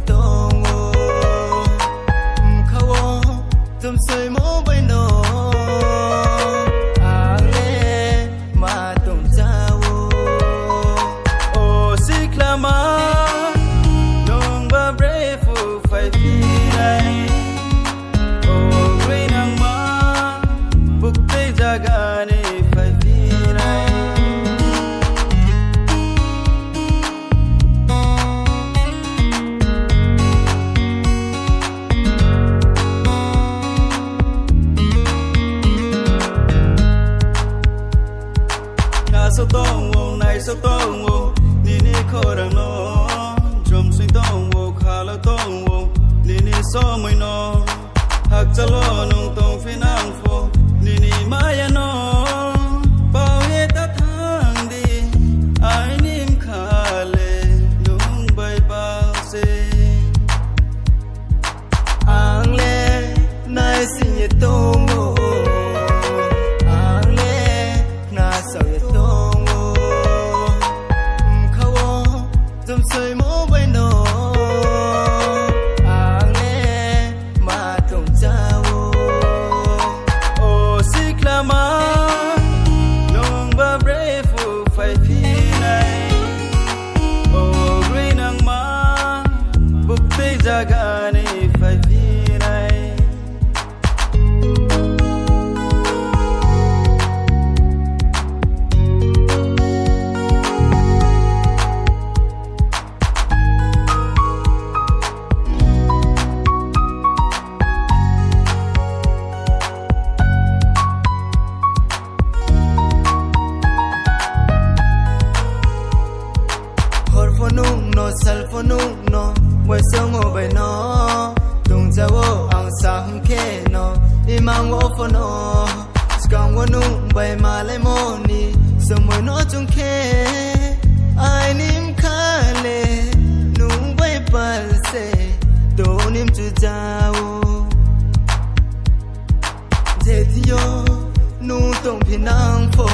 tông ô khâu ô tôm sơi mố bay nô ang lê mà tông chao ô xích la ma nong ba brave phu phải phi này ô green ang ma buk tê jaga ne phải phi này sao tông ô này sao tông ô ni ni khó đang nó chôm suy tông ô khá là tông ô ni ni so mới nó hạc cha lo nông tông phi nang phô ni ni maya nó bao hết ta thang đi ai nim khá lệ nung bay bao xe ang lệ nay xin nhật tông ô ang lệ na sao nhật tông tôm sơi mố bay nô ang lê mà tông chao ô xích la ma nong ba brave phu phải phi này ô green ang ma buk tê jaga ne phải phi này sal phô nung no quay sông ô bay no tung cha wo ang sang khe no imang wo phô no skang wo nung bay ma lai mo ni sông mồi no chung khe ai nim kha le nung bay pal se to nim chu cha wo je thi yo nu tong phi nang phô